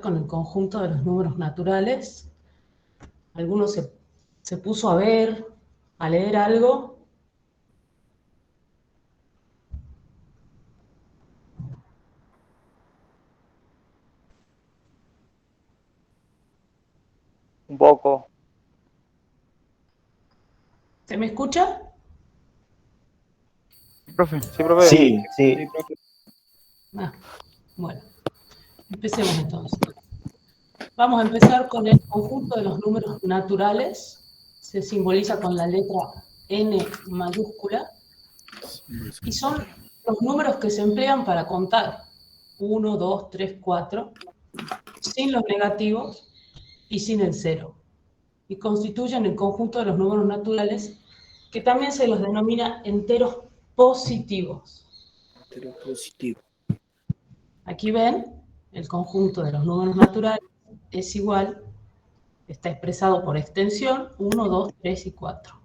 con el conjunto de los números naturales. ¿Alguno se puso a ver, a leer algo? Un poco. ¿Se me escucha? Profe. Sí, profe. Sí, sí. Ah, bueno, empecemos entonces. Vamos a empezar con el conjunto de los números naturales. Se simboliza con la letra N mayúscula. Y son los números que se emplean para contar. 1, 2, 3, 4, sin los negativos y sin el cero. Y constituyen el conjunto de los números naturales, que también se los denomina enteros positivos. Entero positivo. Aquí ven, el conjunto de los números naturales es igual, está expresado por extensión, 1, 2, 3 y 4.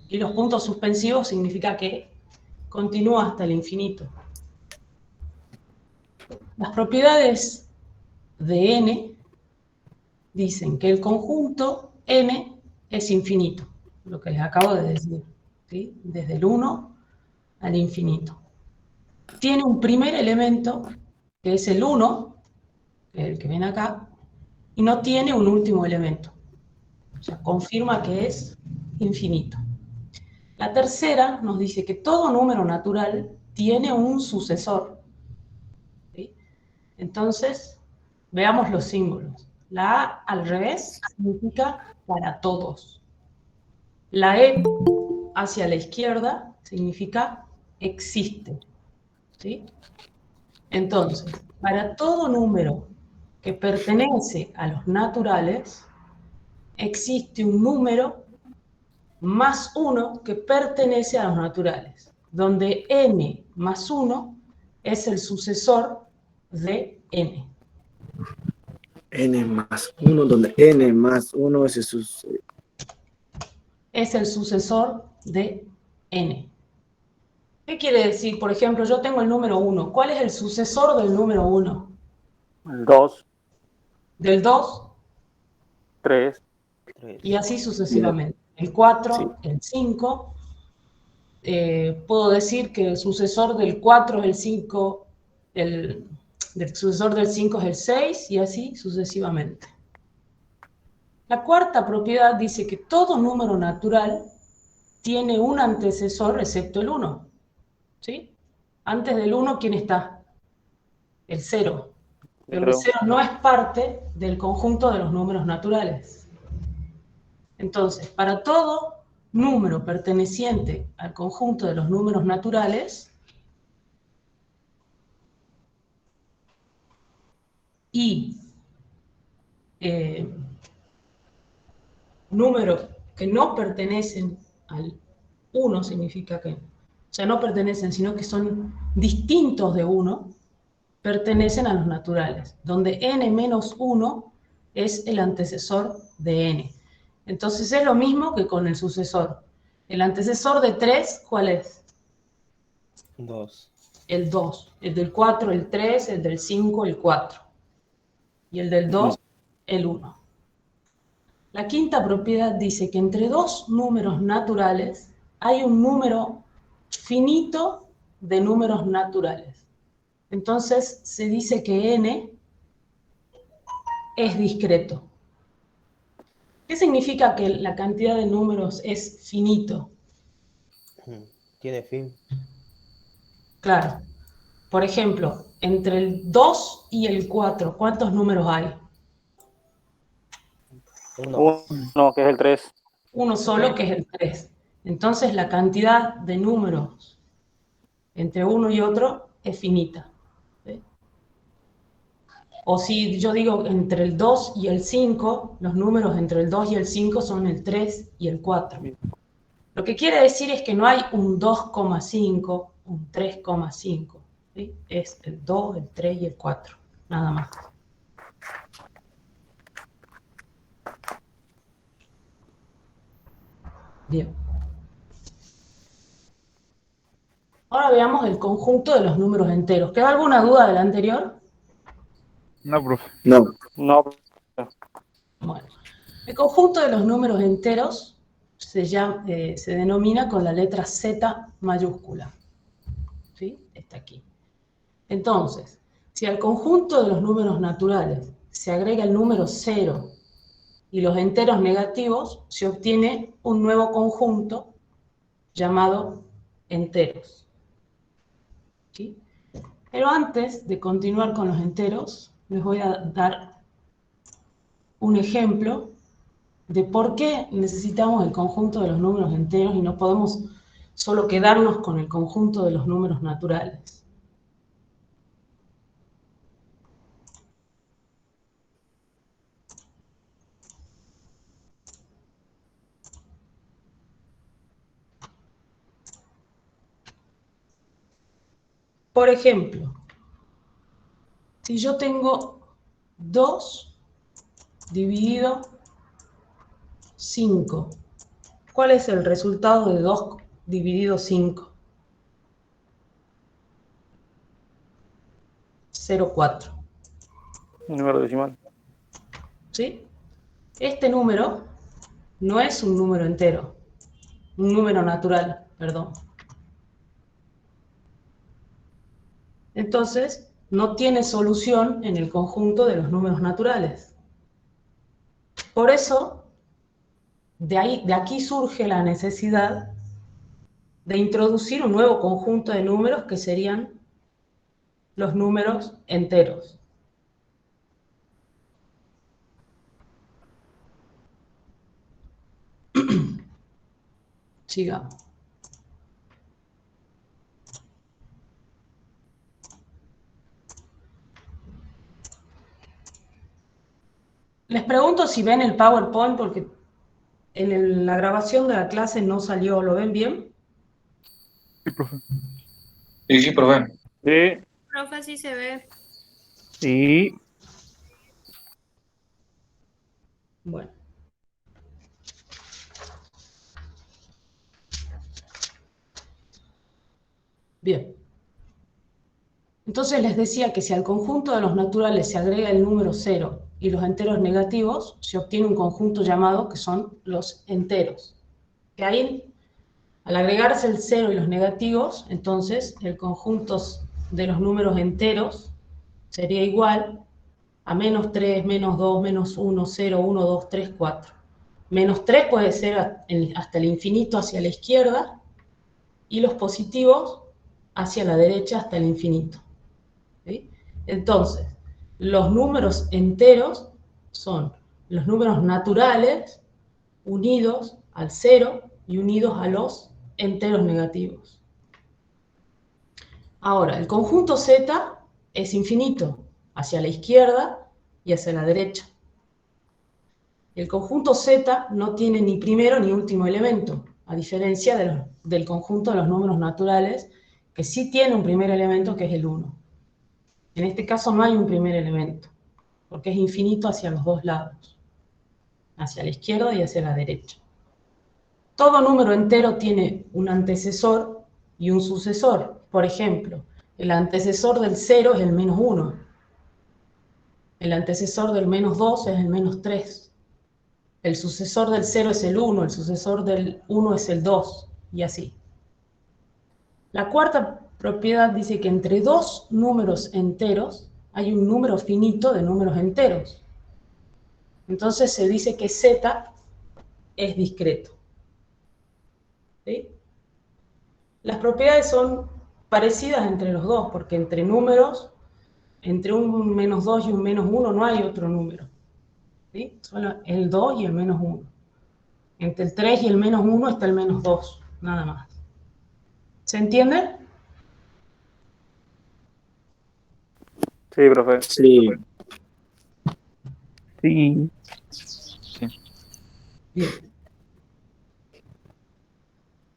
Y los puntos suspensivos significa que continúa hasta el infinito. Las propiedades de n dicen que el conjunto n es infinito, lo que les acabo de decir, ¿sí? Desde el 1 al infinito. Tiene un primer elemento, que es el 1, que es el que ven acá, y no tiene un último elemento. O sea, confirma que es infinito. La tercera nos dice que todo número natural tiene un sucesor. ¿Sí? Entonces, veamos los símbolos. La A al revés significa para todos. La E hacia la izquierda significa existe. ¿Sí? Entonces, para todo número que pertenece a los naturales, existe un número más 1 que pertenece a los naturales, donde n más 1 es el sucesor de n. N más 1, donde N más 1 es Es el sucesor de n. ¿Qué quiere decir? Por ejemplo, yo tengo el número 1. ¿Cuál es el sucesor del número 1? El 2, Del 2 3. y así sucesivamente. El 4, el 5. Puedo decir que el sucesor del 4 es el 5, del sucesor del 5 es el 6 y así sucesivamente. La cuarta propiedad dice que todo número natural tiene un antecesor excepto el 1. ¿Sí? Antes del 1, ¿quién está? El 0. Pero el 0 no es parte del conjunto de los números naturales. Entonces, para todo número perteneciente al conjunto de los números naturales y números que no pertenecen al 1, significa que, o sea, no pertenecen, sino que son distintos de 1, pertenecen a los naturales, donde n menos 1 es el antecesor de n. Entonces es lo mismo que con el sucesor. El antecesor de 3, ¿cuál es? 2. El 2. El del 4, el 3, el del 5, el 4. Y el del 2, el 1. La quinta propiedad dice que entre dos números naturales hay un número finito de números naturales. Entonces se dice que n es discreto. ¿Qué significa que la cantidad de números es finito? Tiene fin. Claro. Por ejemplo, entre el 2 y el 4, ¿cuántos números hay? 1. Uno, que es el 3. Uno solo, que es el 3. Entonces la cantidad de números entre uno y otro es finita. ¿Sí? O si yo digo entre el 2 y el 5, los números entre el 2 y el 5 son el 3 y el 4. Lo que quiere decir es que no hay un 2,5, un 3,5. ¿Sí? Es el 2, el 3 y el 4, nada más. Bien. Ahora veamos el conjunto de los números enteros. ¿Queda alguna duda del anterior? No, profe. No. No. Bueno, el conjunto de los números enteros se denomina con la letra Z mayúscula. ¿Sí? Está aquí. Entonces, si al conjunto de los números naturales se agrega el número 0 y los enteros negativos, se obtiene un nuevo conjunto llamado enteros. ¿Sí? Pero antes de continuar con los enteros, les voy a dar un ejemplo de por qué necesitamos el conjunto de los números enteros y no podemos solo quedarnos con el conjunto de los números naturales. Por ejemplo, si yo tengo 2 dividido 5, ¿cuál es el resultado de 2 dividido 5? 0,4. Número decimal. ¿Sí? Este número no es un número entero, un número natural, perdón. Entonces, no tiene solución en el conjunto de los números naturales. Por eso, de aquí surge la necesidad de introducir un nuevo conjunto de números que serían los números enteros. Sigamos. Les pregunto si ven el PowerPoint porque en la grabación de la clase no salió. ¿Lo ven bien? Sí, profe. Sí, profe. Sí. Profe, sí se ve. Sí. Bueno. Bien. Entonces les decía que si al conjunto de los naturales se agrega el número 0 y los enteros negativos, se obtiene un conjunto llamado que son los enteros. Que ahí, al agregarse el 0 y los negativos, entonces el conjunto de los números enteros sería igual a menos 3, menos 2, menos 1, 0, 1, 2, 3, 4. Menos 3 puede ser hasta el infinito hacia la izquierda y los positivos hacia la derecha hasta el infinito. ¿Sí? Entonces, los números enteros son los números naturales unidos al 0 y unidos a los enteros negativos. Ahora, el conjunto Z es infinito hacia la izquierda y hacia la derecha. El conjunto Z no tiene ni primero ni último elemento, a diferencia del conjunto de los números naturales, que sí tiene un primer elemento que es el 1. En este caso no hay un primer elemento, porque es infinito hacia los dos lados, hacia la izquierda y hacia la derecha. Todo número entero tiene un antecesor y un sucesor. Por ejemplo, el antecesor del 0 es el menos 1. El antecesor del menos 2 es el menos 3. El sucesor del 0 es el 1, el sucesor del 1 es el 2, y así. La cuarta propiedad dice que entre dos números enteros hay un número finito de números enteros. Entonces se dice que Z es discreto. ¿Sí? Las propiedades son parecidas entre los dos, porque entre números, entre un menos 2 y un menos 1 no hay otro número. ¿Sí? Solo el 2 y el menos 1. Entre el 3 y el menos 1 está el menos 2, nada más. ¿Se entiende? Sí, profe. Sí. Sí. Bien.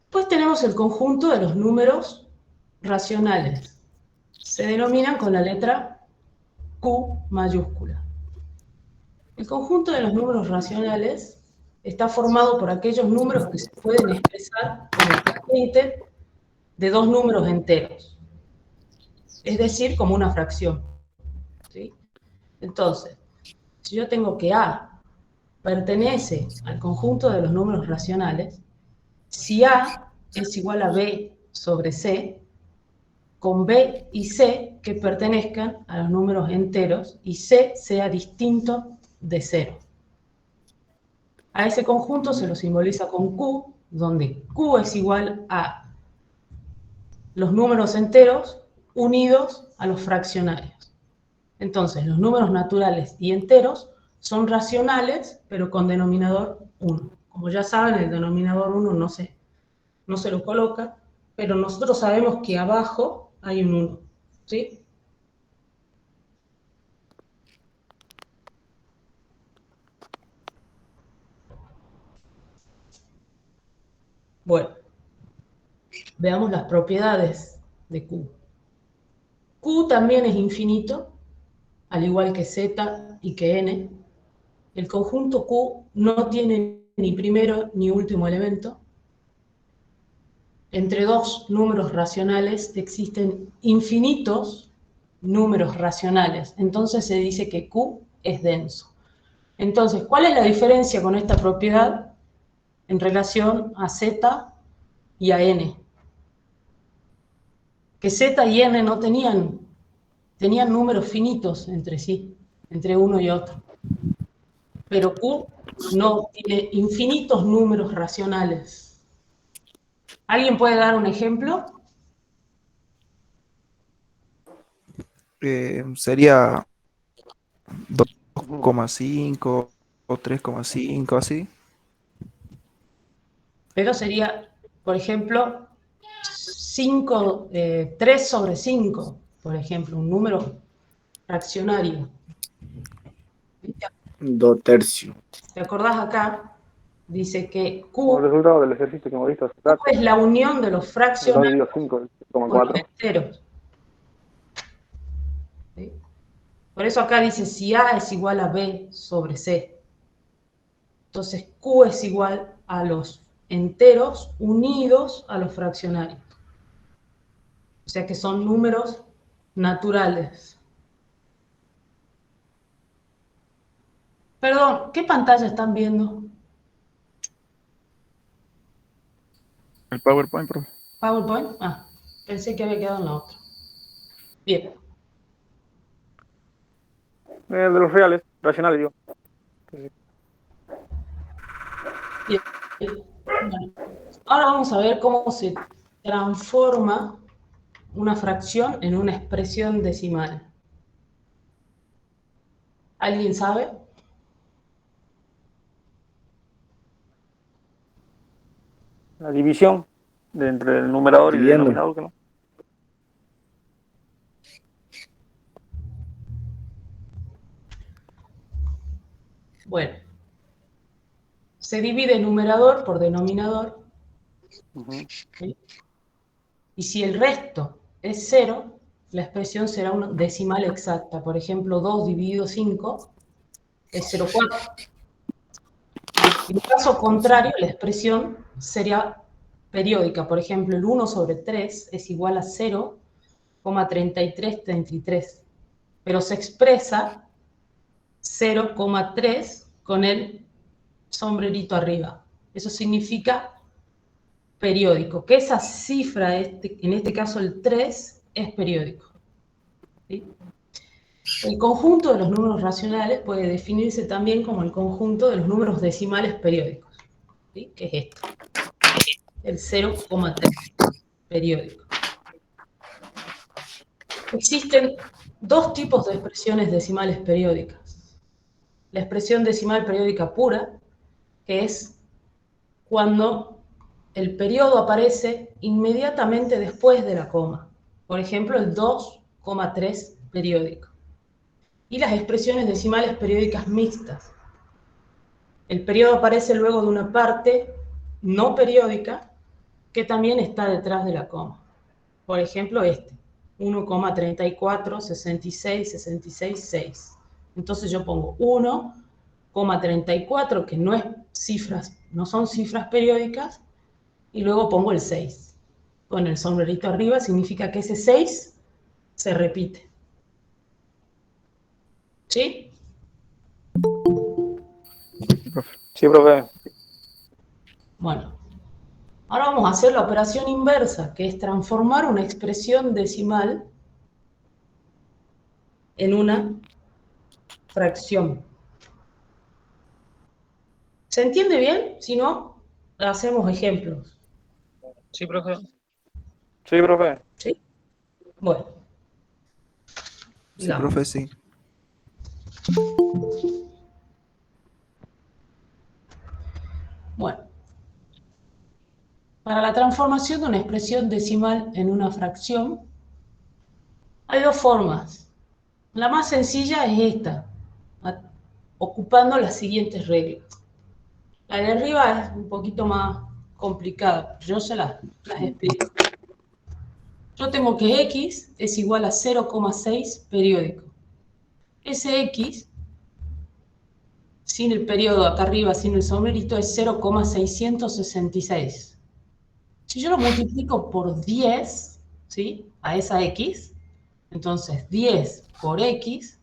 Después tenemos el conjunto de los números racionales. Se denominan con la letra Q mayúscula. El conjunto de los números racionales está formado por aquellos números que se pueden expresar como cociente de dos números enteros, es decir, como una fracción. ¿Sí? Entonces, si yo tengo que A pertenece al conjunto de los números racionales, si A es igual a B sobre C, con B y C que pertenezcan a los números enteros y C sea distinto de 0. A ese conjunto se lo simboliza con Q, donde Q es igual a los números enteros unidos a los fraccionarios. Entonces, los números naturales y enteros son racionales, pero con denominador 1. Como ya saben, el denominador 1 no se lo coloca, pero nosotros sabemos que abajo hay un 1, ¿sí? Bueno, veamos las propiedades de Q. Q también es infinito, al igual que Z y que N. El conjunto Q no tiene ni primero ni último elemento. Entre dos números racionales existen infinitos números racionales. Entonces se dice que Q es denso. Entonces, ¿cuál es la diferencia con esta propiedad en relación a Z y a N? Que Z y N no tenían números finitos entre sí, entre uno y otro. Pero Q no tiene infinitos números racionales. ¿Alguien puede dar un ejemplo? Sería 2,5 o 3,5, así. Pero sería, por ejemplo, 3 sobre 5, por ejemplo, un número fraccionario. 2/3. ¿Te acordás acá? Dice que Como Q resultado del ejercicio que hemos visto hace rato, es la unión de los 2 fraccionarios dividido 5, con los 4. enteros. ¿Sí? Por eso acá dice si A es igual a B sobre C. Entonces Q es igual a los enteros unidos a los fraccionarios. O sea que son números naturales. Perdón, ¿qué pantalla están viendo? El PowerPoint, profe. ¿PowerPoint? Ah, pensé que había quedado en la otra. Bien. De los reales, racionales, digo. Bien. Bueno, ahora vamos a ver cómo se transforma una fracción en una expresión decimal. ¿Alguien sabe? La división entre el numerador y el Dividiendo. denominador, que no. Bueno, se divide numerador por denominador. ¿Sí? Y si el resto es 0, la expresión será una decimal exacta. Por ejemplo, 2 dividido 5 es 0,4. En caso contrario, la expresión sería periódica. Por ejemplo, el 1 sobre 3 es igual a 0,3333, pero se expresa 0,3 con el sombrerito arriba. Eso significa periódico, que esa cifra, en este caso el 3, es periódico. ¿Sí? El conjunto de los números racionales puede definirse también como el conjunto de los números decimales periódicos, ¿sí? Que es esto, el 0,3 periódico. Existen dos tipos de expresiones decimales periódicas. La expresión decimal periódica pura, que es cuando el periodo aparece inmediatamente después de la coma. Por ejemplo, el 2,3 periódico. Y las expresiones decimales periódicas mixtas. El periodo aparece luego de una parte no periódica que también está detrás de la coma. Por ejemplo, 1,34, 66, 66, 6. Entonces yo pongo 1,34, que no son cifras periódicas, y luego pongo el 6. Con el sombrerito arriba significa que ese 6 se repite. ¿Sí? Profe. Sí, profe. Bueno, ahora vamos a hacer la operación inversa, que es transformar una expresión decimal en una fracción. ¿Se entiende bien? Si no, hacemos ejemplos. Sí, profe. Sí, profe. ¿Sí? Bueno, Sí, digamos. profe, sí. Bueno, para la transformación de una expresión decimal en una fracción, hay dos formas. La más sencilla es esta, ocupando las siguientes reglas. La de arriba es un poquito más complicada, yo se las explico. Yo tengo que x es igual a 0,6 periódico. Ese x, sin el periodo acá arriba, sin el sombrerito, es 0,666. Si yo lo multiplico por 10, ¿sí? A esa x, entonces 10 por x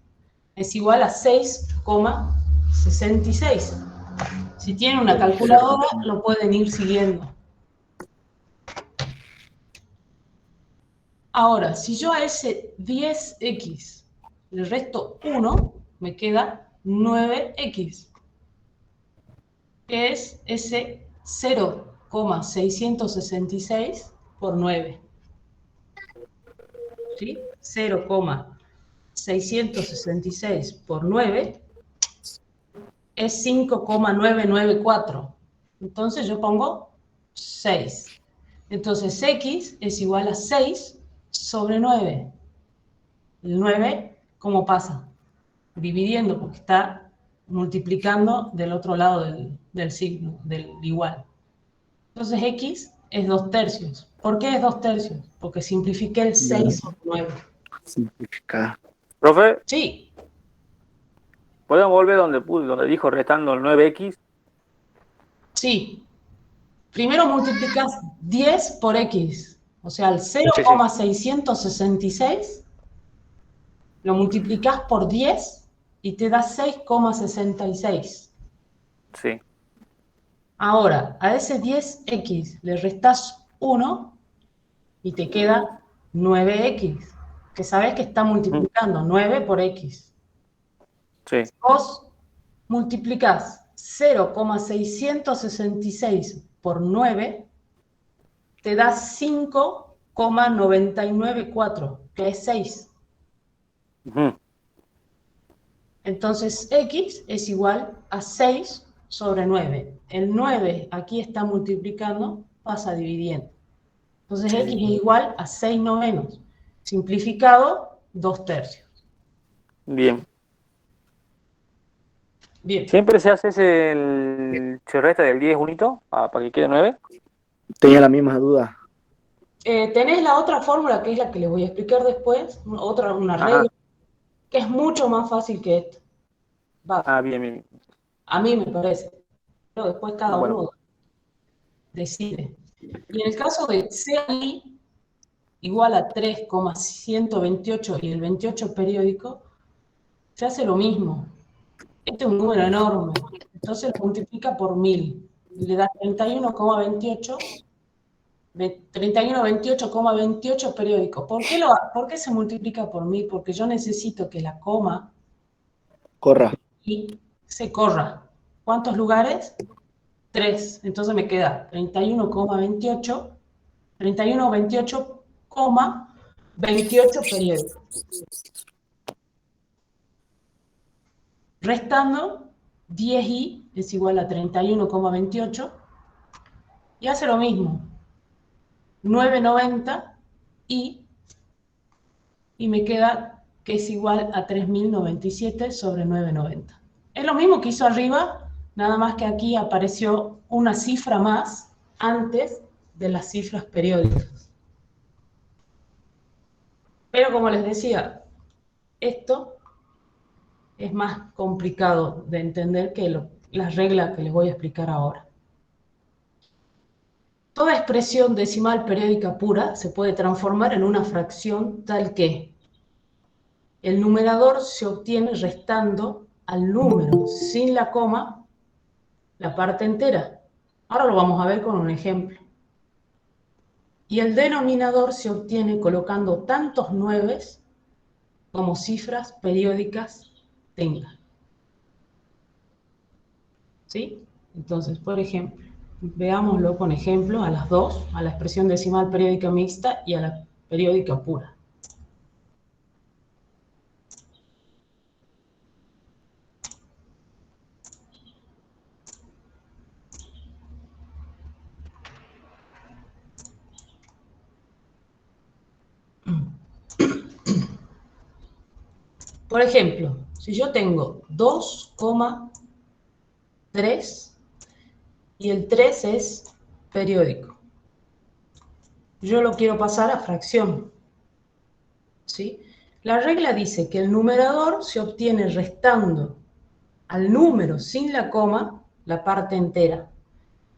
es igual a 6,66. Si tienen una calculadora, lo pueden ir siguiendo. Ahora, si yo a ese 10x le resto 1, me queda 9x, que es ese 0,666 por 9. ¿Sí? 0,666 por 9 es 5,994. Entonces yo pongo 6. Entonces x es igual a 6 sobre 9. El 9, ¿cómo pasa? Dividiendo, porque está multiplicando del otro lado del signo, del igual. Entonces x es 2/3. ¿Por qué es 2/3? Porque simplifiqué el 6 sobre 9. Simplificar. Profe, Sí, ¿podemos volver donde dijo restando el 9x? sí. Primero multiplicas 10 por x. O sea, el Sí, sí. 0,666 lo multiplicas por 10 y te da 6,66. Sí. Ahora, a ese 10x le restas 1 y te queda 9x, que sabes que está Ujú. multiplicando 9 por x. Sí. Vos multiplicás 0,666 por 9, te da 5,994, que es 6. Ujú. Entonces x es igual a 6 sobre 9. El 9 aquí está multiplicando, pasa dividiendo. Entonces x es igual a 6 novenos. Simplificado, 2/3. Bien. Bien. ¿Siempre se hace el se resta del 10 unito para que quede 9? Tenía la misma duda. Tenés la otra fórmula, que es la que les voy a explicar después, una Ajá. regla, que es mucho más fácil que esta. Va, Ah, bien, bien. a mí me parece. Pero después cada Bueno. uno decide. Y en el caso de CI igual a 3,128 y el 28 periódico, se hace lo mismo. Este es un número enorme. Entonces lo multiplica por 1000. Y le da 31,28 periódicos. ¿Por qué se multiplica por 1000? Porque yo necesito que la coma Corra. y se corra. ¿Cuántos lugares? 3. Entonces me queda 31,28 periódicos. Restando, 10i es igual a 31,28 y hace lo mismo. 990 y me queda que es igual a 3097 sobre 990. Es lo mismo que hizo arriba, nada más que aquí apareció una cifra más antes de las cifras periódicas. Pero como les decía, esto es más complicado de entender que las reglas que les voy a explicar ahora. Toda expresión decimal periódica pura se puede transformar en una fracción tal que el numerador se obtiene restando al número sin la coma la parte entera. Ahora lo vamos a ver con un ejemplo. Y el denominador se obtiene colocando tantos 9 como cifras periódicas tenga. ¿Sí? Entonces, por ejemplo, veámoslo con ejemplo a las dos, a la expresión decimal periódica mixta y a la periódica pura. Por ejemplo, si yo tengo 2,3 y el 3 es periódico, yo lo quiero pasar a fracción, ¿sí? La regla dice que el numerador se obtiene restando al número sin la coma la parte entera.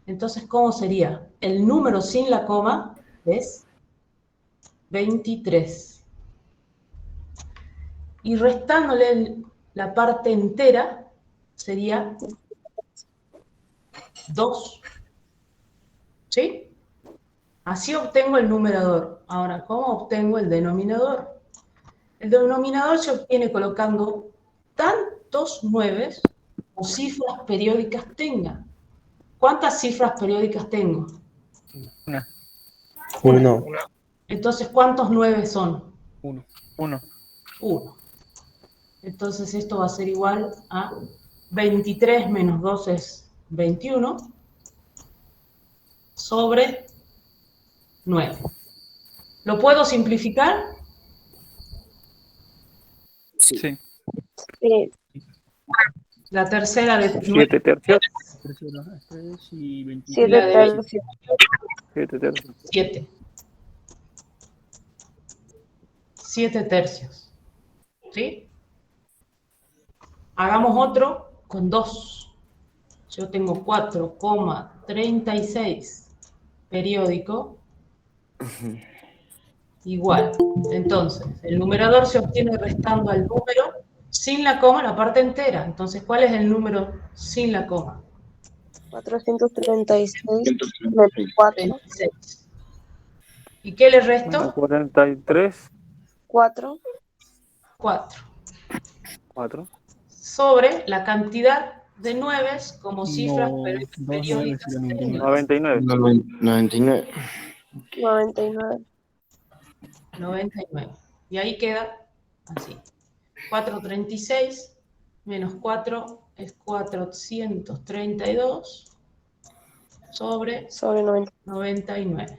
Entonces, ¿cómo sería? El número sin la coma es 23. Y restándole la parte entera sería 2. ¿Sí? Así obtengo el numerador. Ahora, ¿cómo obtengo el denominador? El denominador se obtiene colocando tantos 9 o cifras periódicas tenga. ¿Cuántas cifras periódicas tengo? Una. Uno. Entonces, ¿cuántos 9 son? Uno. 1. Entonces, esto va a ser igual a 23 menos 2 es 21 sobre 9. ¿Lo puedo simplificar? Sí. Sí. La tercera de 7 tercios. 3 y 20. 7 La de tercios. 7 tercios. 7. 7 tercios. ¿Sí? Hagamos otro con 2. Yo tengo 4,36 periódico igual. Entonces, el numerador se obtiene restando al número sin la coma la parte entera. Entonces, ¿cuál es el número sin la coma? 436 menos 4. 26. ¿Y qué le resto? Bueno, 43. 4. 4. 4. Sobre la cantidad de 9 como cifras No, periódicas. 99. 99. 99. 99. Y ahí queda así. 436 menos 4 es 432 sobre Sobre 90. 99.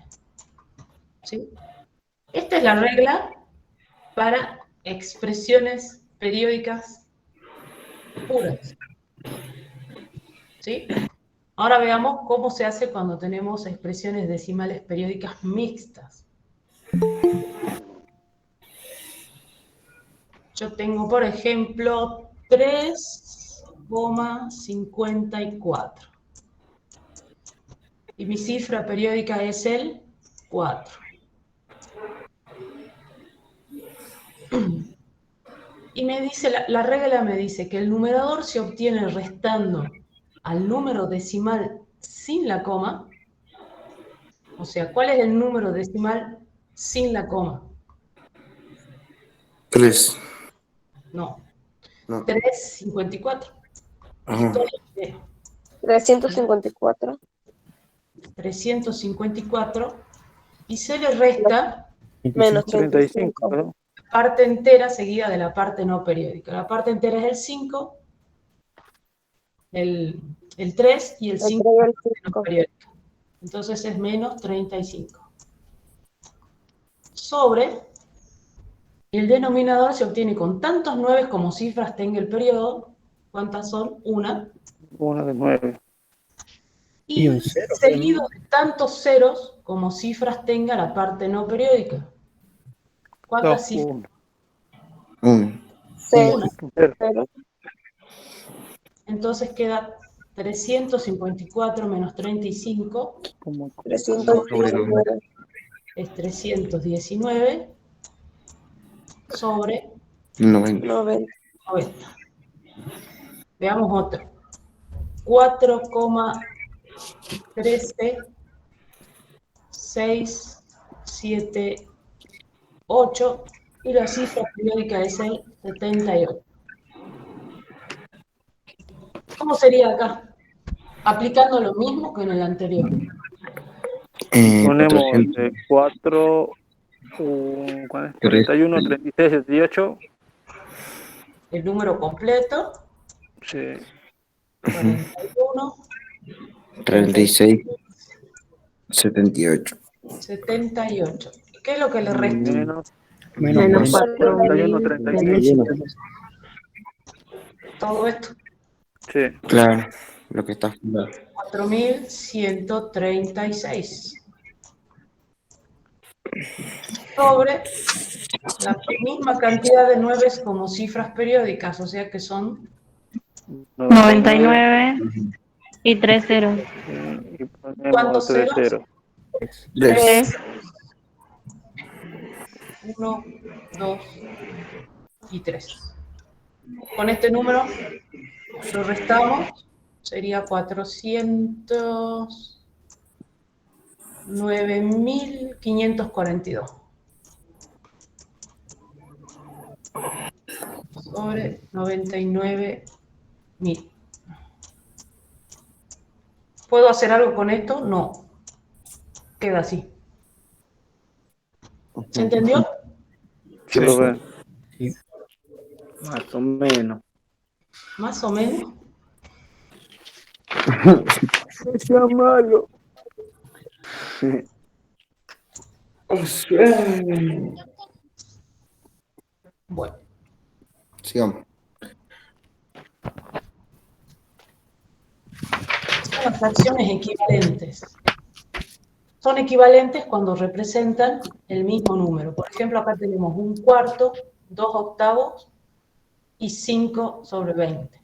¿Sí? Esta es la regla para expresiones periódicas puras. ¿Sí? Ahora veamos cómo se hace cuando tenemos expresiones decimales periódicas mixtas. Yo tengo, por ejemplo, 3,54. Y mi cifra periódica es el 4. Y me dice, la regla me dice que el numerador se obtiene restando al número decimal sin la coma. O sea, ¿cuál es el número decimal sin la coma? 3. No. No. 3,54. Ajá. Esto es 354. 354 y se le resta Menos 35. 35. ¿no? la parte entera seguida de la parte no periódica. La parte entera es el 5, el 3 y el 5 El no 5. periódica. Entonces es menos 35. Sobre el denominador se obtiene con tantos 9 como cifras tenga el periodo. ¿Cuántas son? Una. 1 de 9. Y un cero, seguido de tantos ceros como cifras tenga la parte no periódica. ¿Cuántas cifras? 1. 6. Una. 0. Entonces queda 354 menos 35 Como 319. es 319 sobre 90. 90. 90. Veamos otro. 4,13,678 y la cifra periódica es el 78. ¿Cómo sería acá? Aplicando lo mismo que en el anterior. Ponemos 400. 4, 41, 36, 78. El número completo, Sí. 41, 36, 78. 78. ¿Qué es lo que le resta? Menos Menos 41, 36. 4.000. Todo esto, Sí. Claro, lo que está fundado. 4.136. Sobre la misma cantidad de nueves como cifras periódicas, o sea que son 99 y 3 ceros. Y ponemos ¿cuántos 3 ceros? ceros. 3. 1, 2 y 3. Con este número lo restamos, sería 409.542 sobre 99.000. ¿Puedo hacer algo con esto? No. Queda así. ¿Se entendió? Sí, profe. Más o menos. Más o menos. No sea malo. Bueno, Sigamos. son las fracciones equivalentes. Son equivalentes cuando representan el mismo número. Por ejemplo, acá tenemos 1/4, 2/8 y 5 sobre 20.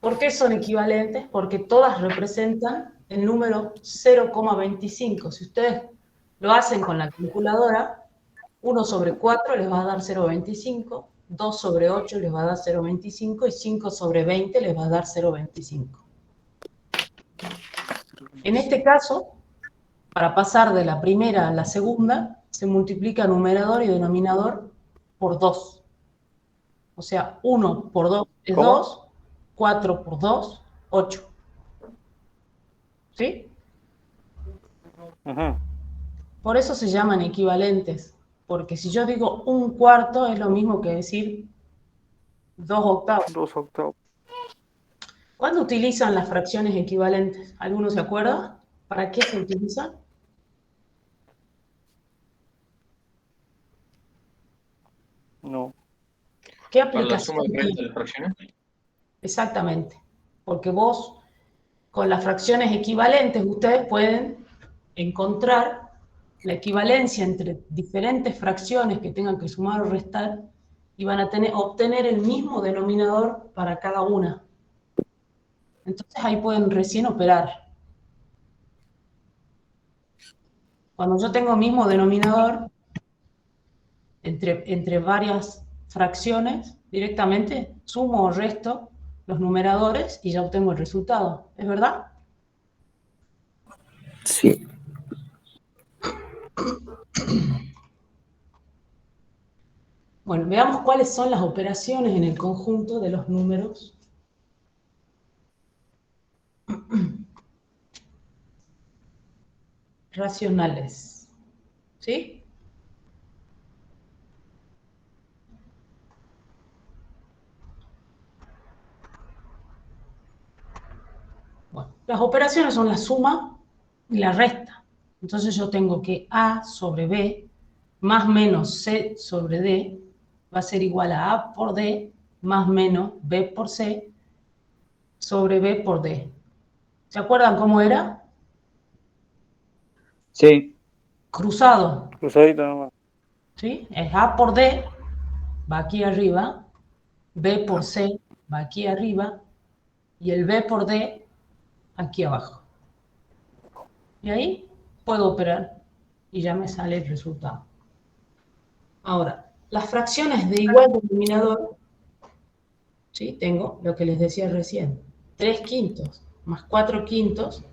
¿Por qué son equivalentes? Porque todas representan el número 0,25. Si ustedes lo hacen con la calculadora, 1 sobre 4 les va a dar 0,25, 2 sobre 8 les va a dar 0,25 y 5 sobre 20 les va a dar 0,25. En este caso, para pasar de la primera a la segunda, se multiplica numerador y denominador por 2. O sea, 1 por 2 es ¿Cómo? 2, 4 por 2, 8. ¿Sí? Ajá. Por eso se llaman equivalentes, porque si yo digo 1/4 es lo mismo que decir 2/8. 2 octavos. ¿Cuándo utilizan las fracciones equivalentes? ¿Alguno se acuerda? ¿Para qué se utilizan? No. ¿Qué Para la aplicación suma y resta tiene? de fracciones. Exactamente, porque vos con las fracciones equivalentes ustedes pueden encontrar la equivalencia entre diferentes fracciones que tengan que sumar o restar y van a obtener el mismo denominador para cada una. Entonces ahí pueden recién operar. Cuando yo tengo mismo denominador entre varias fracciones, directamente sumo o resto los numeradores y ya obtengo el resultado. ¿Es verdad? Sí. Bueno, veamos cuáles son las operaciones en el conjunto de los números racionales. ¿Sí? Bueno, las operaciones son la suma y la resta. Entonces yo tengo que A sobre B más menos C sobre D va a ser igual a A por D más menos B por C sobre B por D. ¿Se acuerdan cómo era? Sí. Cruzado. Cruzadito nomás. ¿Sí? Es A por D, va aquí arriba, B por C va aquí arriba y el B por D aquí abajo. Y ahí puedo operar y ya me sale el resultado. Ahora, las fracciones de igual denominador, ¿sí? Tengo lo que les decía recién, 3 quintos más 4 quintos,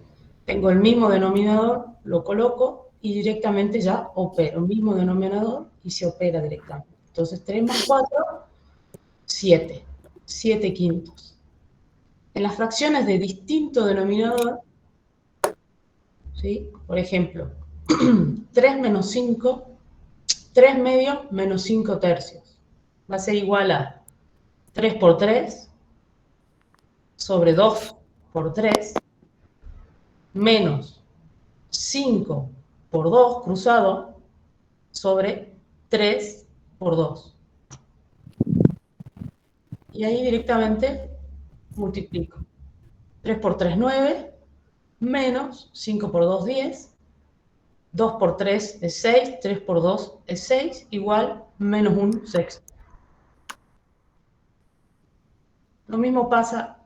tengo el mismo denominador, lo coloco y directamente ya opero el mismo denominador y se opera directamente. Entonces 3 más 4, 7, 7 quintos. En las fracciones de distinto denominador, ¿sí? Por ejemplo, 3 menos 5, 3 medios menos 5 tercios. Va a ser igual a 3 por 3 sobre 2 por 3 menos 5 por 2 cruzado sobre 3 por 2. Y ahí directamente multiplico. 3 por 3, 9, menos 5 por 2, 10, 2 por 3 es 6, 3 por 2 es 6, igual menos un sexto. Lo mismo pasa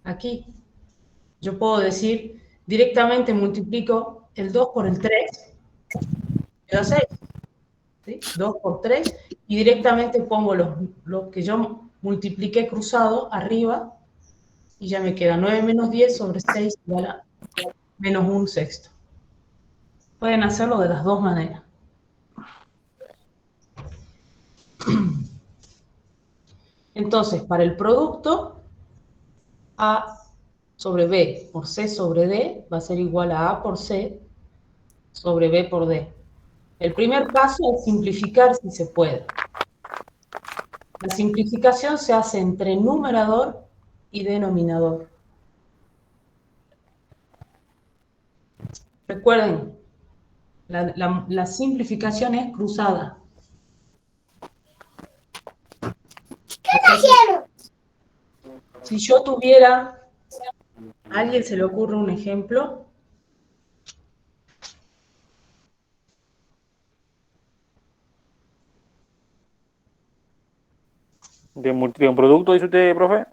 aquí. Yo puedo decir, directamente multiplico el 2 por el 3, me da 6. ¿Sí? 2 por 3, y directamente pongo los que yo multipliqué cruzado arriba, y ya me queda 9 menos 10 sobre 6 igual a menos un sexto. Pueden hacerlo de las dos maneras. Entonces, para el producto, A sobre B por C sobre D va a ser igual a A por C sobre B por D. El primer paso es simplificar si se puede. La simplificación se hace entre numerador y denominador. Recuerden, la simplificación es cruzada. Si yo tuviera, ¿a alguien se le ocurre un ejemplo? ¿De un producto, dice usted, profe?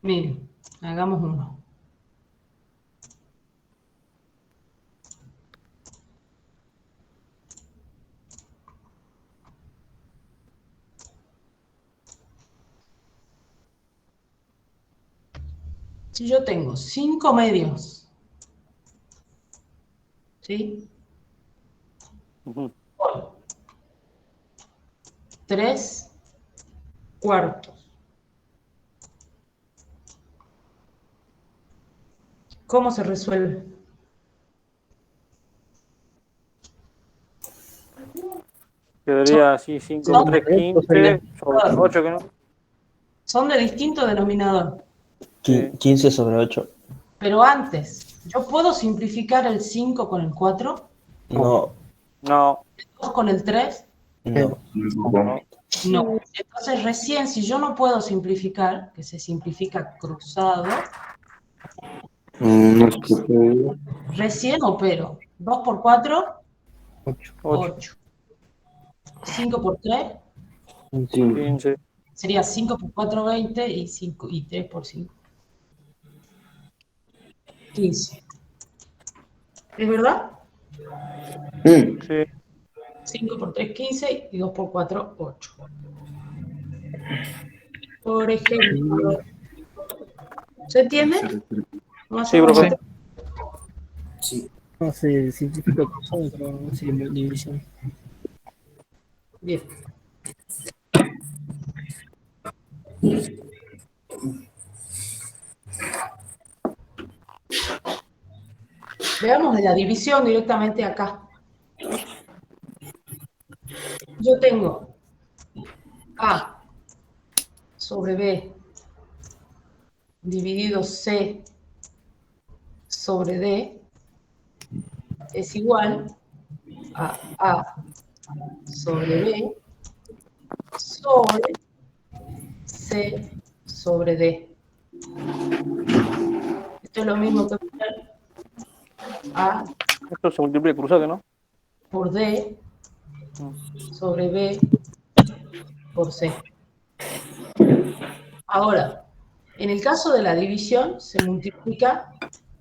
Miren, hagamos uno. Si yo tengo 5 medios, ¿sí? 3 cuartos. ¿Cómo se resuelve? Quedaría así 5 por 3, 15, sobre 8, que no. Son de distinto denominador. 15 sobre 8. Pero antes, ¿yo puedo simplificar el 5 con el 4? No, No. ¿El 2 con el 3? no. No. Entonces recién, si yo no puedo simplificar, que se simplifica cruzado, recién opero. 2 por 4, 8. 5 por 3, 15. sería 5 por 4, 20, y 3 por 5. 15. ¿Es verdad? Sí. 5 por 3, 15, y 2 por 4, 8. Por ejemplo, ¿se entiende? Sí, profe. Sí. No se simplifica cruzado, pero no se división. Bien. Veamos la división directamente acá. Yo tengo A sobre B dividido C sobre D es igual a A sobre B sobre C sobre D. Esto es lo mismo que poner A Esto se multiplica cruzado, ¿no? por D sobre B por C. Ahora, en el caso de la división, se multiplica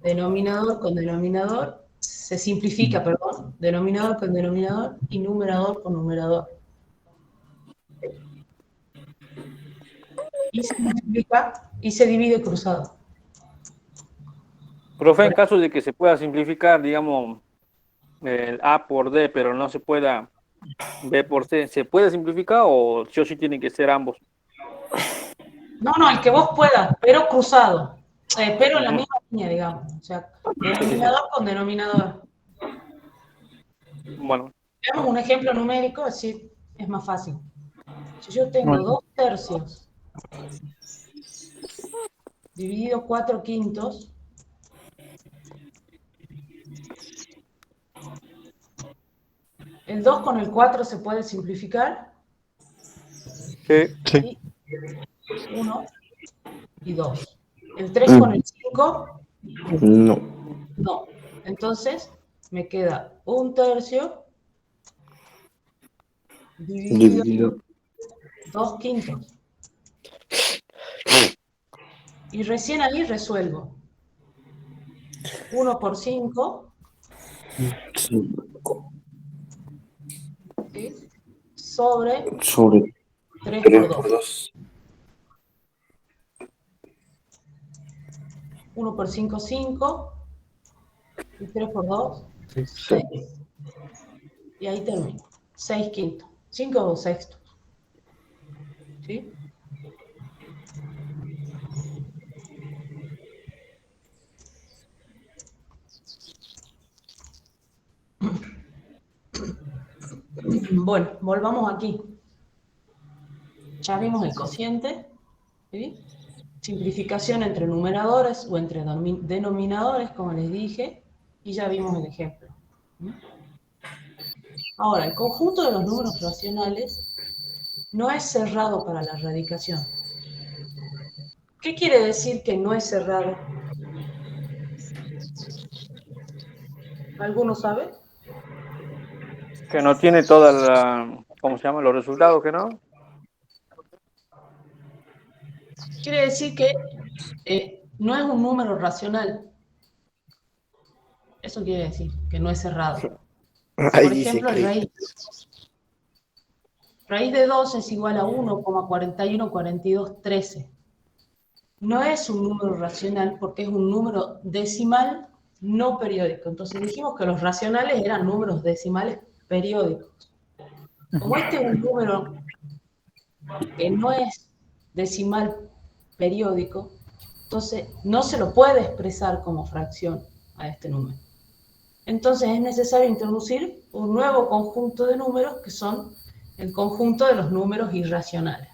denominador con denominador, se simplifica, perdón, denominador con denominador y numerador con numerador. Y se multiplica y se divide cruzado. Profe, en caso de que se pueda simplificar, digamos, el A por D, pero no se pueda B por C, ¿se puede simplificar o sí o sí tienen que ser ambos? No, el que vos puedas, pero cruzado. Pero en la misma línea, digamos. O sea, denominador con denominador. Bueno, Veamos un ejemplo numérico, así es más fácil. Si yo tengo 2 tercios dividido 4 quintos, el 2 con el 4 se puede simplificar. sí. 1 y 2. El 3 con el 5, No. no. Entonces, me queda 1 tercio dividido 2 quintos. Y recién ahí resuelvo. 1 por 5, ¿sí? Sobre Sobre 3 3 por por 2. 2. 1 por 5, 5. Y 3 por 2, 6. Y ahí termino. 6 quintos. 5 sextos. ¿Sí? Bueno, volvamos aquí. Ya vimos el cociente, ¿sí? Simplificación entre numeradores o entre denominadores, como les dije, y ya vimos el ejemplo. Ahora, el conjunto de los números racionales no es cerrado para la radicación. ¿Qué quiere decir que no es cerrado? ¿Alguno sabe? Que no tiene toda la, ¿cómo se llama? Los resultados, que no. Quiere decir que no es un número racional. Eso quiere decir que no es cerrado. Por ejemplo, raíz de 2 es igual a 1,414213. No es un número racional porque es un número decimal no periódico. Entonces dijimos que los racionales eran números decimales periódicos. Como este es un número que no es decimal periódico, entonces no se lo puede expresar como fracción a este número. Entonces es necesario introducir un nuevo conjunto de números que son el conjunto de los números irracionales.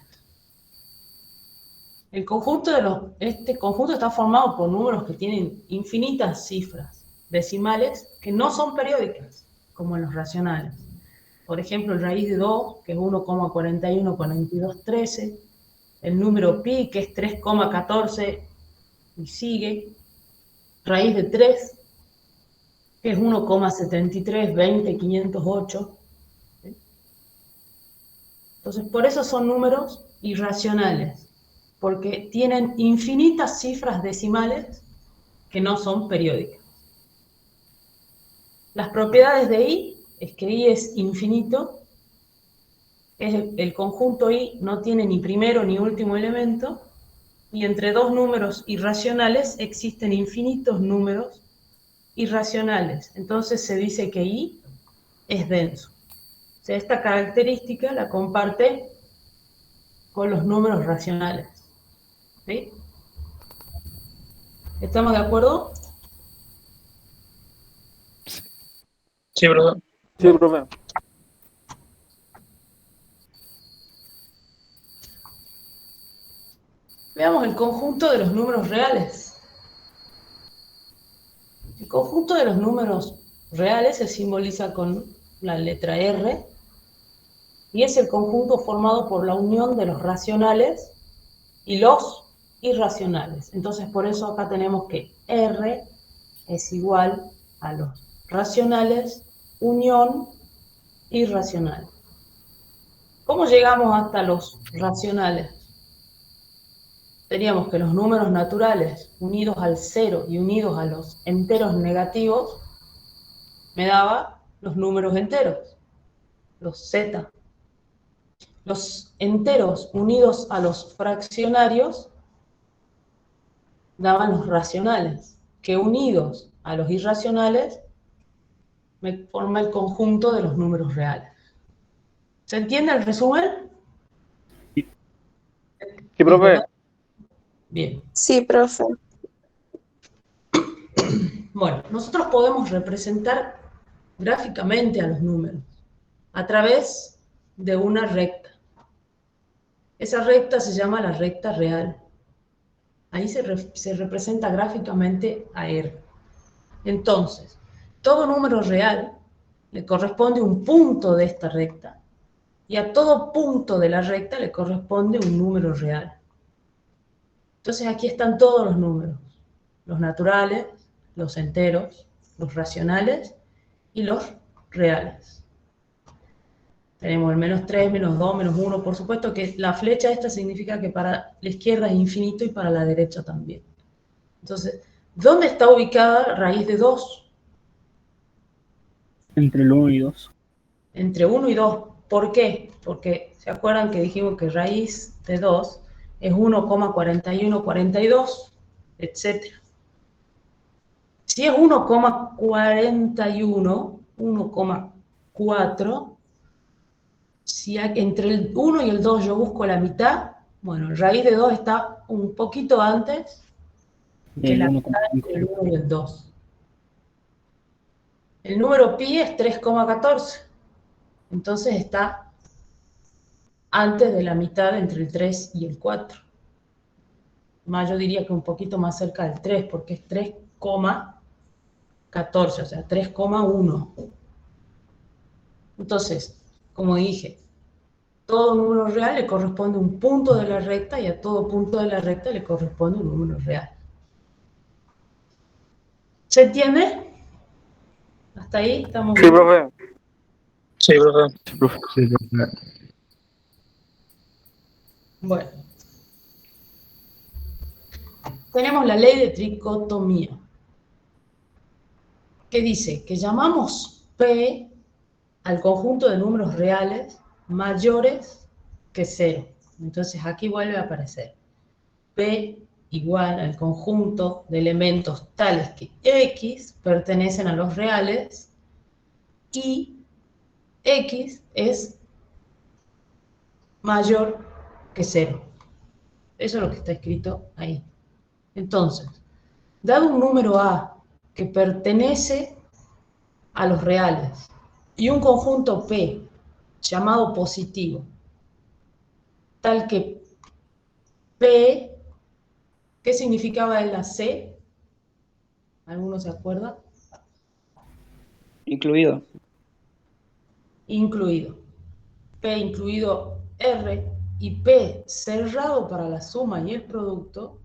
Este conjunto está formado por números que tienen infinitas cifras decimales que no son periódicas, como en los racionales. Por ejemplo, el raíz de 2, que es 1,414213, el número pi, que es 3,14 y sigue, raíz de 3, que es 1,7320,508. ¿Sí? Entonces, por eso son números irracionales, porque tienen infinitas cifras decimales que no son periódicas. Las propiedades de I es que I es infinito, el conjunto I no tiene ni primero ni último elemento, y entre dos números irracionales existen infinitos números irracionales. Entonces se dice que I es denso. O sea, esta característica la comparte con los números racionales. ¿Sí? ¿Estamos de acuerdo? Sí, profe. Sí, profe. Veamos el conjunto de los números reales. El conjunto de los números reales se simboliza con la letra R y es el conjunto formado por la unión de los racionales y los irracionales. Entonces, por eso acá tenemos que R es igual a los racionales, unión irracional. ¿Cómo llegamos hasta los racionales? Teníamos que los números naturales unidos al cero y unidos a los enteros negativos me daba los números enteros, los z. Los enteros unidos a los fraccionarios daban los racionales, que unidos a los irracionales me forma el conjunto de los números reales. ¿Se entiende el resumen? Sí, profe. Bien. Sí, profe. Bueno, nosotros podemos representar gráficamente a los números a través de una recta. Esa recta se llama la recta real. Ahí se representa gráficamente a R. Entonces, todo número real le corresponde un punto de esta recta y a todo punto de la recta le corresponde un número real. Entonces aquí están todos los números, los naturales, los enteros, los racionales y los reales. Tenemos el -3, -2, -1, por supuesto que la flecha esta significa que para la izquierda es infinito y para la derecha también. Entonces, ¿dónde está ubicada raíz de 2? Entre el 1 y 2. Entre 1 y 2. ¿Por qué? Porque, ¿se acuerdan que dijimos que raíz de 2 es 1,4142, etcétera? Si es 1,41, 1,4, si entre el 1 y el 2 yo busco la mitad, bueno, el raíz de 2 está un poquito antes que la mitad entre el 1 y el 2. El número pi es 3,14, entonces está antes de la mitad entre el 3 y el 4. Más yo diría que un poquito más cerca del 3, porque es 3,14, o sea, 3,1. Entonces, como dije, todo número real le corresponde un punto de la recta y a todo punto de la recta le corresponde un número real. ¿Se entiende? ¿Hasta ahí estamos Sí, bien? profe. Sí, profe. Bueno. Tenemos la ley de tricotomía, que dice que llamamos P al conjunto de números reales mayores que 0. Entonces aquí vuelve a aparecer P igual al conjunto de elementos tales que X pertenecen a los reales y X es mayor que 0. Eso es lo que está escrito ahí. Entonces, dado un número A que pertenece a los reales y un conjunto P llamado positivo, tal que P, ¿qué significaba en la C? ¿Alguno se acuerda? Incluido. Incluido. P incluido R y P cerrado para la suma y el producto,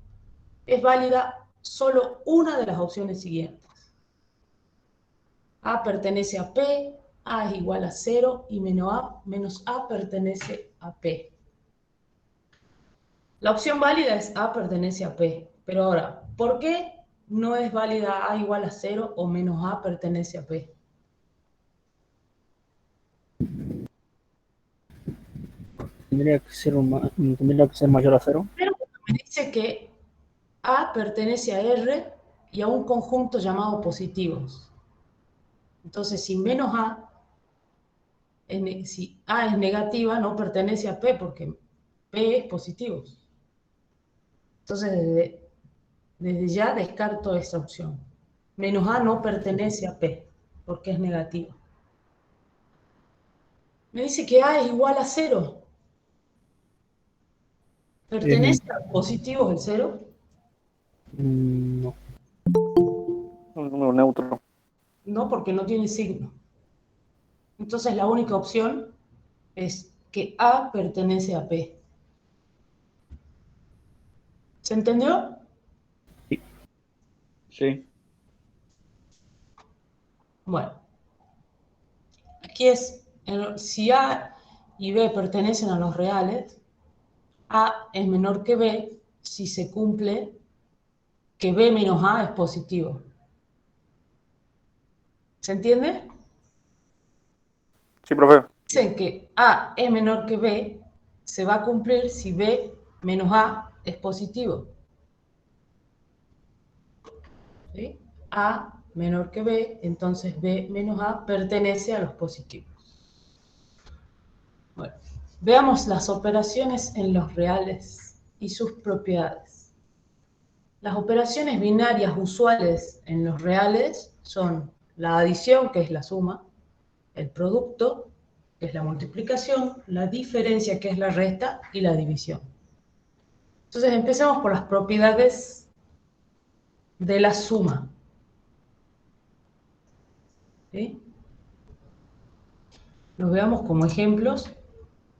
es válida solo una de las opciones siguientes. A pertenece a P, A es igual a 0 y menos A pertenece a P. La opción válida es A pertenece a P, pero ahora, ¿por qué no es válida A igual a 0 o menos A pertenece a P? Tendría que ser mayor a 0. Pero me dice que A pertenece a R y a un conjunto llamado positivos. Entonces, si menos A, si A es negativa, no pertenece a P porque P es positivos. Entonces, desde ya descarto esa opción. Menos A no pertenece a P porque es negativa. Me dice que A es igual a 0. ¿Pertenece a positivos el 0? No. Un número neutro. No, porque no tiene signo. Entonces la única opción es que A pertenece a P. ¿Se entendió? Sí. Bueno, aquí es, si A y B pertenecen a los reales, A es menor que B si se cumple que B menos A es positivo. ¿Se entiende? Sí, profe. Dicen que A es menor que B, se va a cumplir si B menos A es positivo. ¿Sí? A menor que B, entonces B menos A pertenece a los positivos. Bueno, veamos las operaciones en los reales y sus propiedades. Las operaciones binarias usuales en los reales son la adición, que es la suma, el producto, que es la multiplicación, la diferencia, que es la resta, y la división. Entonces empecemos por las propiedades de la suma. ¿Sí? Los veamos como ejemplos,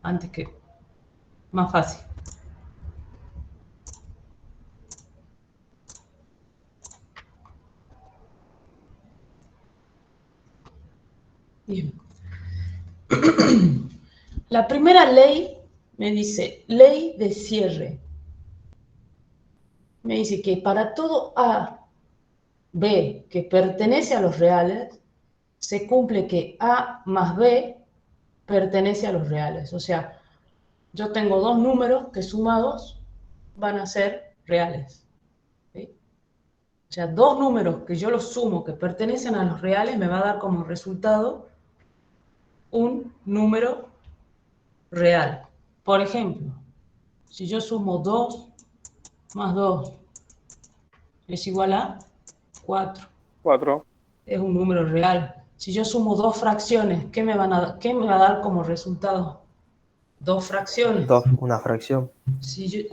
antes que más fácil. Bien. La primera ley me dice, ley de cierre. Me dice que para todo A, B, que pertenece a los reales, se cumple que A más B pertenece a los reales. O sea, yo tengo dos números que sumados van a ser reales. ¿Sí? O sea, dos números que yo los sumo que pertenecen a los reales me va a dar como resultado un número real. Por ejemplo, si yo sumo 2 más 2 es igual a 4. 4. Es un número real. Si yo sumo dos fracciones, ¿qué me va a dar como resultado? Dos fracciones. Una fracción.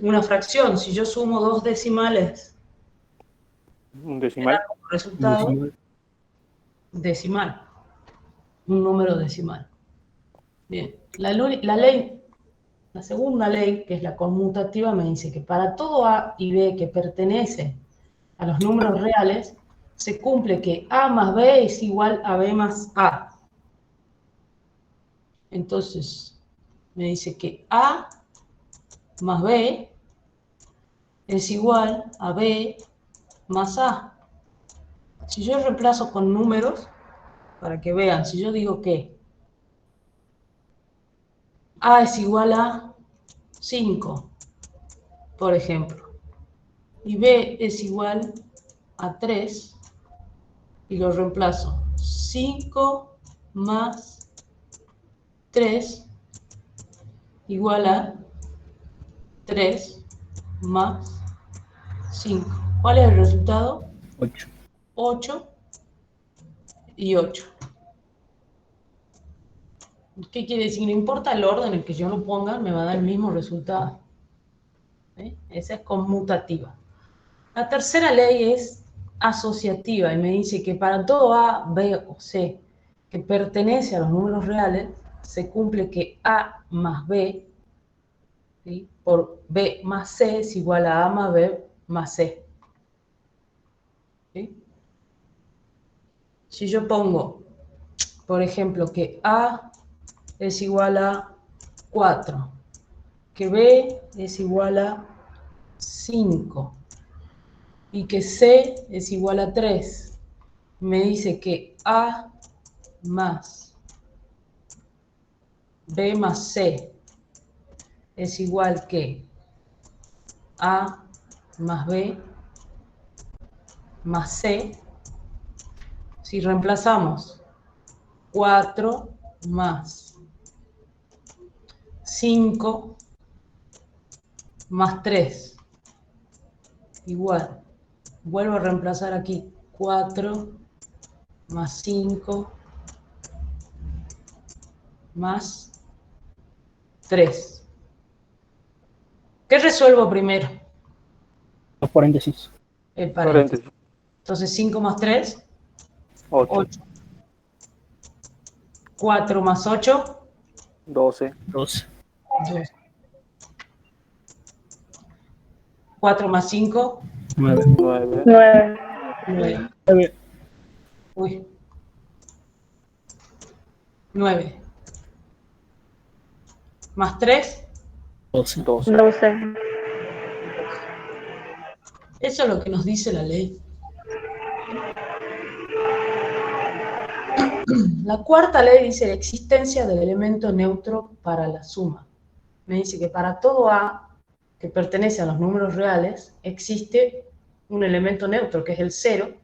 Una fracción. Si yo sumo dos decimales, Un me decimal. da como resultado decimal. Un número decimal. Bien. La segunda ley, que es la conmutativa, me dice que para todo A y B que pertenece a los números reales, se cumple que A más B es igual a B más A. Entonces, me dice que A más B es igual a B más A. Si yo reemplazo con números, para que vean, si yo digo que A es igual a 5, por ejemplo, y B es igual a 3, y lo reemplazo. 5 más 3 igual a 3 más 5. ¿Cuál es el resultado? 8. 8 y 8. ¿Qué quiere decir? No importa el orden en el que yo lo ponga, me va a dar el mismo resultado. ¿Sí? Esa es conmutativa. La tercera ley es asociativa y me dice que para todo A, B o C que pertenece a los números reales, se cumple que A más B, ¿sí?, por B más C es igual a A más B más C. ¿Sí? Si yo pongo, por ejemplo, que A es igual a 4, que B es igual a 5 y que C es igual a 3, me dice que A más B más C es igual que A más B más C. Si reemplazamos 4 más 5 más 3 igual, vuelvo a reemplazar aquí, 4 más 5 más 3. ¿Qué resuelvo primero? Los paréntesis. El paréntesis. Paréntesis. Entonces 5 más 3, 8. 8. 4 más 8, 12. 12. 2. 4 más 5, 9. 9. 9. 9. 9. Uy. 9. Más 3, 12. 12. 12. eso es lo que nos dice la ley. La cuarta ley dice la existencia del elemento neutro para la suma. Me dice que para todo A que pertenece a los números reales, existe un elemento neutro, que es el 0,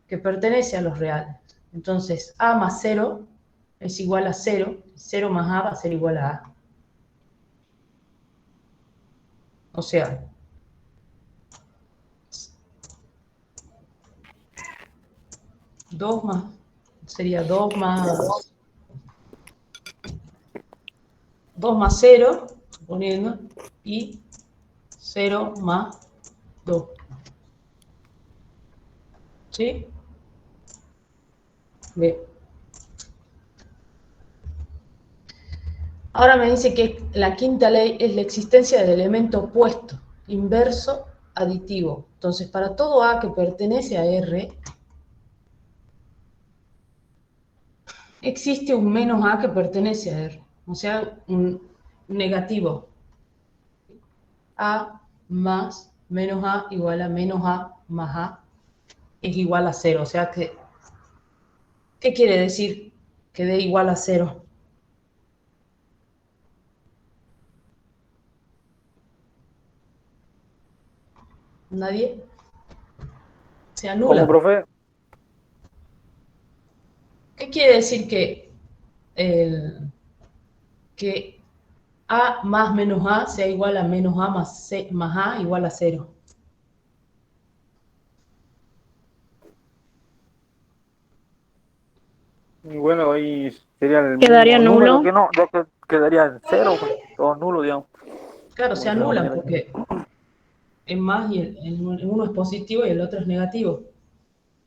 que pertenece a los reales. Entonces, A más 0 es igual a 0, 0 más A va a ser igual a A. O sea, sería 2 más 0, suponiendo, y 0 más 2. ¿Sí? Bien. Ahora me dice que la quinta ley es la existencia del elemento opuesto, inverso, aditivo. Entonces, para todo A que pertenece a R, existe un menos A que pertenece a R. O sea, un negativo. A más menos A igual a menos A más A es igual a 0. O sea que, ¿qué quiere decir que dé igual a 0? ¿Nadie? Se anula. ¿Cómo, profe? ¿Qué quiere decir que A más menos A sea igual a menos A más A igual a 0? Y bueno, ahí sería el Quedaría mismo número nulo. que no, ya que quedaría en cero, pues, todo nulo, digamos. Claro, se De alguna anulan manera. porque es más y uno es positivo y el otro es negativo.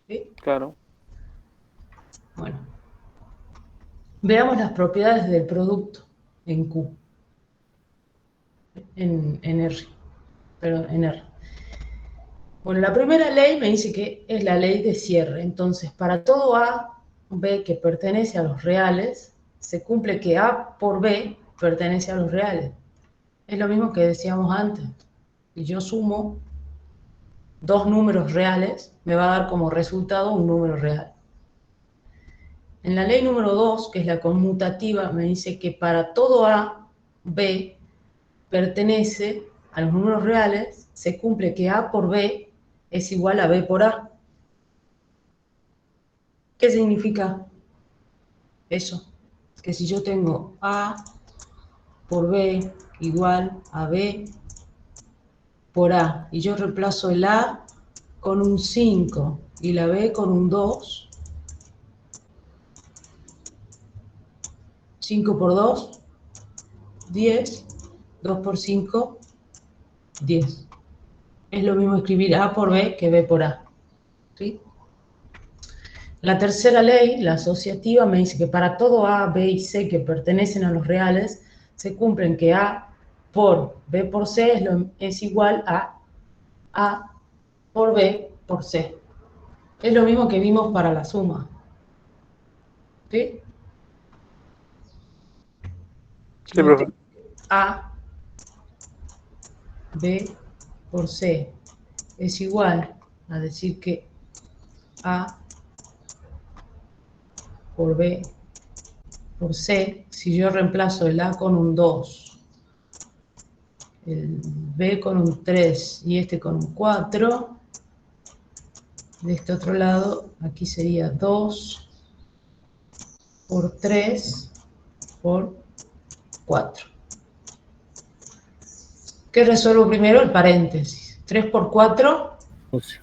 ¿Sí? Claro. Bueno, veamos las propiedades del producto en Q, en R, perdón, en R. Bueno, la primera ley me dice que es la ley de cierre. Entonces, para todo A, B que pertenece a los reales, se cumple que A por B pertenece a los reales. Es lo mismo que decíamos antes. Si yo sumo dos números reales, me va a dar como resultado un número real. En la ley número 2, que es la conmutativa, me dice que para todo A, B pertenece a los números reales, se cumple que A por B es igual a B por A. ¿Qué significa eso? Que si yo tengo A por B igual a B por A, y yo reemplazo el A con un 5 y la B con un 2, 5 por 2, 10, 2 por 5, 10. Es lo mismo escribir A por B que B por A. ¿Sí? La tercera ley, la asociativa, me dice que para todo A, B y C que pertenecen a los reales, se cumplen que A por B por C es igual a A por B por C. Es lo mismo que vimos para la suma. ¿Sí? Sí, Yo profe. tengo A, B por C es igual a decir que A por B por C, si yo reemplazo el A con un 2, el B con un 3 y este con un 4, de este otro lado, aquí sería 2 por 3 por 4. ¿Qué resuelvo primero? El paréntesis. 3 por 4, 12.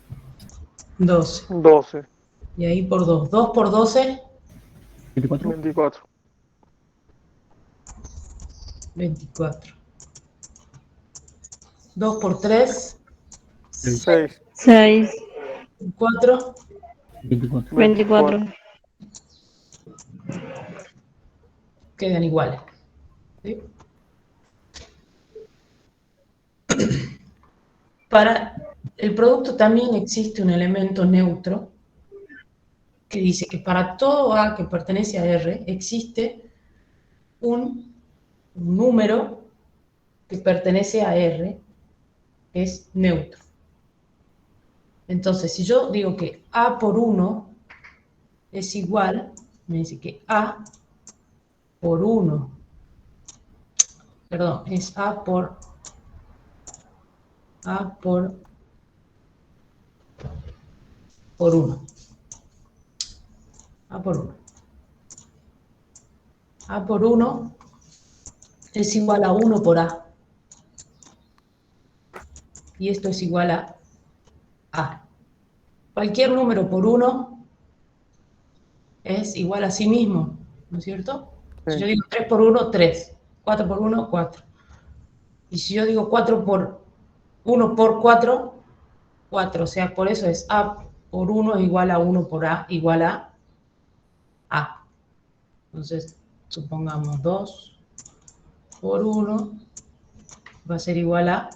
12. 12, Y ahí por 2. 2 por 12, 24. 24. 24. 2 por 3, 6. 6, 6, 4, 24. 24. quedan iguales. ¿Sí? Para el producto también existe un elemento neutro que dice que para todo A que pertenece a R existe un número que pertenece a R, que es neutro. Entonces, si yo digo que A por 1 es igual me dice que A por 1, perdón, es A por 1. A por 1. A por 1 es igual a 1 por A. Y esto es igual a A. Cualquier número por 1 es igual a sí mismo, ¿no es cierto? Sí. Si yo digo 3 por 1, 3. 4 por 1, 4. Y si yo digo 4 por 1 por 4, 4. O sea, por eso es A por 1 es igual a 1 por A igual a A. Entonces, supongamos 2 por 1 va a ser igual a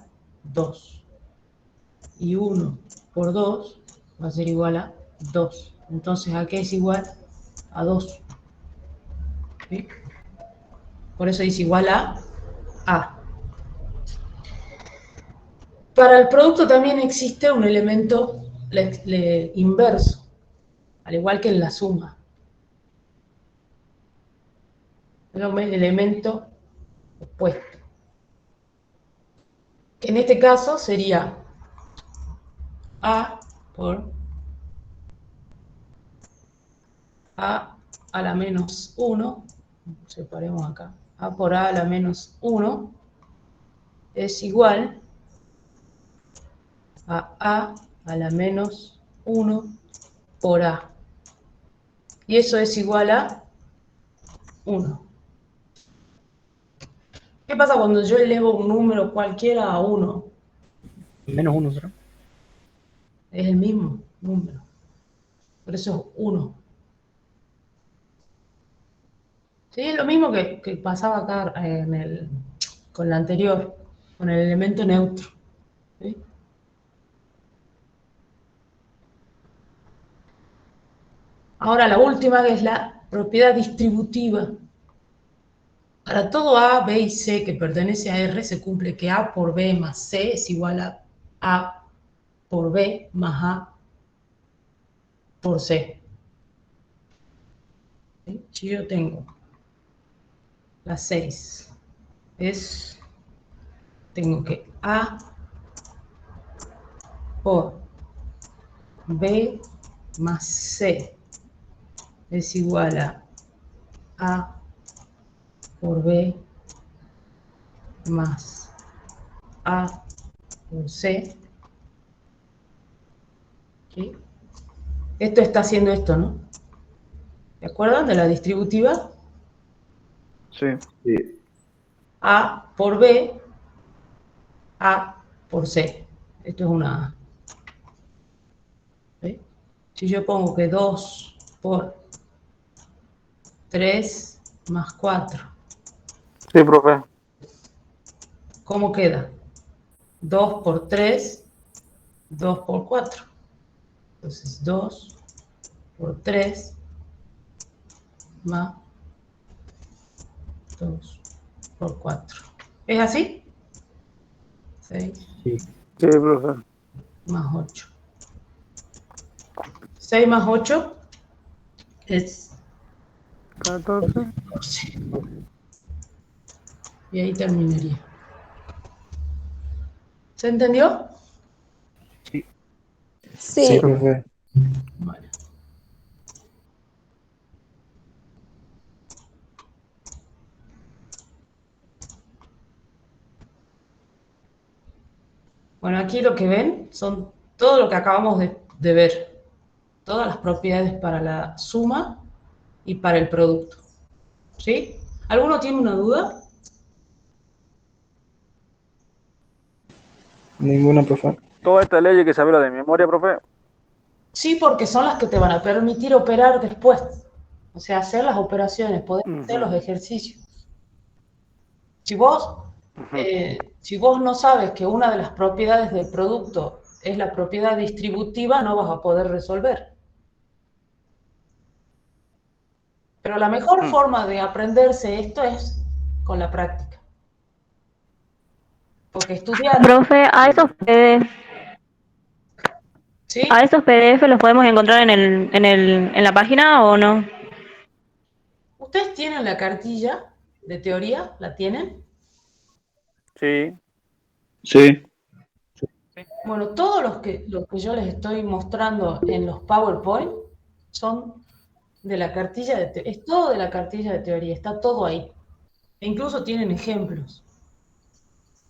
2. Y 1 por 2 va a ser igual a 2. Entonces, ¿a qué es igual? A 2. ¿Sí? Por eso dice igual a A. Para el producto también existe un elemento inverso, al igual que en la suma. Es un elemento opuesto. En este caso sería A por A a la menos 1, separemos acá, A por A a la menos 1 es igual a la menos 1 por A. Y eso es igual a 1. ¿Qué pasa cuando yo elevo un número cualquiera a 1? Menos 1 será. Es el mismo número. Por eso es 1. Sí, es lo mismo que pasaba acá con la anterior, con el elemento neutro. ¿Sí? Ahora la última, que es la propiedad distributiva. Para todo A, B y C que pertenece a R, se cumple que A por B más C es igual a A por B más A por C. ¿Sí? Si yo tengo la 6, tengo que A por B más C es igual a A por B más A por C. ¿Sí? Esto está haciendo esto, ¿no? ¿Se acuerdan de la distributiva? Sí. Sí. A por B, A por C. Esto es una A. ¿Sí? Si yo pongo que 2 por 3 más 4, Sí, profe. ¿cómo queda? 2 por 3, 2 por 4. Entonces 2 por 3 más 2 por 4. ¿Es así? 6 Sí. Sí, profe. más 8. 6 más 8 es 14. 14. Y ahí terminaría. ¿Se entendió? Sí. Sí. profe. Bueno. Bueno, aquí lo que ven son todo lo que acabamos de ver. Todas las propiedades para la suma y para el producto. ¿Sí? ¿Alguno tiene una duda? Ninguna, profe. Toda esta ley hay que saberla de memoria, profe. Sí, porque son las que te van a permitir operar después. O sea, hacer las operaciones, poder hacer los ejercicios. Si vos, si vos no sabes que una de las propiedades del producto es la propiedad distributiva, no vas a poder resolver. Pero la mejor forma de aprenderse esto es con la práctica. Porque estudiar, Profe, ¿sí? a esos PDF los podemos encontrar en la página o no? Ustedes tienen la cartilla de teoría, ¿la tienen? Sí. Sí. Bueno, todos los que yo les estoy mostrando en los PowerPoint son de la cartilla de teoría. Es todo de la cartilla de teoría, está todo ahí. E incluso tienen ejemplos,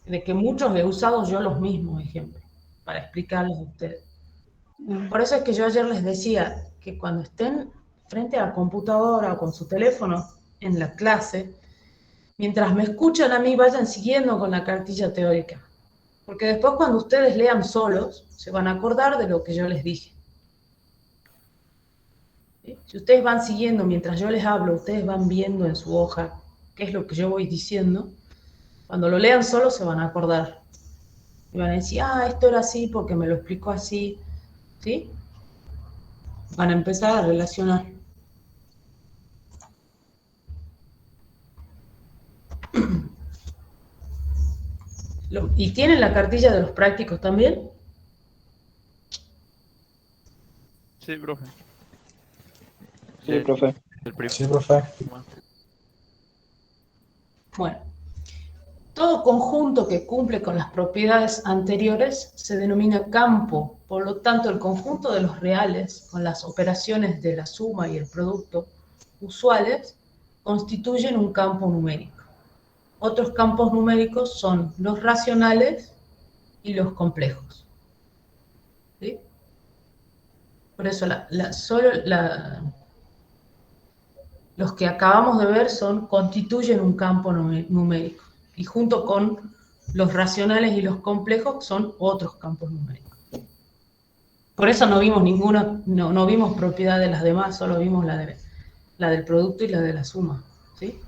de que muchos he usado yo los mismos ejemplos, para explicarles a ustedes. Por eso es que yo ayer les decía que cuando estén frente a la computadora o con su teléfono en la clase, mientras me escuchan a mí, vayan siguiendo con la cartilla teórica. Porque después cuando ustedes lean solos, se van a acordar de lo que yo les dije. ¿Sí? Si ustedes van siguiendo mientras yo les hablo, ustedes van viendo en su hoja qué es lo que yo voy diciendo, cuando lo lean solos se van a acordar. Y van a decir, ah, esto era así porque me lo explicó así. ¿Sí? Van a empezar a relacionar. ¿Y tienen la cartilla de los prácticos también? Sí, profe. Sí, profe. Sí, profe. Bueno, todo conjunto que cumple con las propiedades anteriores se denomina campo. Por lo tanto, el conjunto de los reales con las operaciones de la suma y el producto usuales constituyen un campo numérico. Otros campos numéricos son los racionales y los complejos. ¿Sí? Por eso los que acabamos de ver constituyen un campo numérico. Y junto con los racionales y los complejos son otros campos numéricos. Por eso no vimos no vimos propiedad de las demás, solo vimos la del producto y la de la suma. ¿Sí?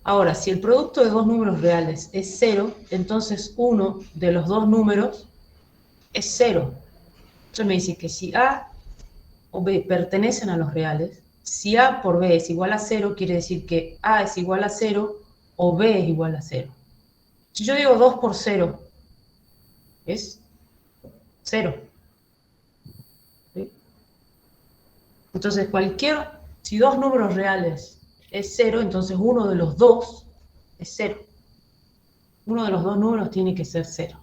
Ahora, si el producto de dos números reales es 0, entonces uno de los dos números es 0. Entonces me dice que si A o B pertenecen a los reales, si A por B es igual a 0, quiere decir que A es igual a 0 o B es igual a 0. Si yo digo 2 por 0, es 0. ¿Sí? Entonces si dos números reales es 0, entonces uno de los dos es 0. Uno de los dos números tiene que ser 0.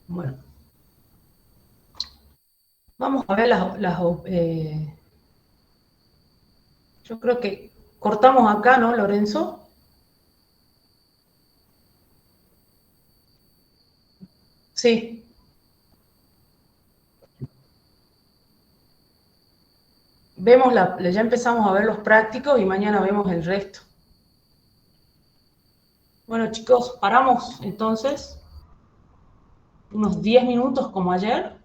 Bueno. Vamos a ver yo creo que cortamos acá, ¿no, Lorenzo? Sí. Ya empezamos a ver los prácticos y mañana vemos el resto. Bueno, chicos, paramos entonces unos 10 minutos como ayer.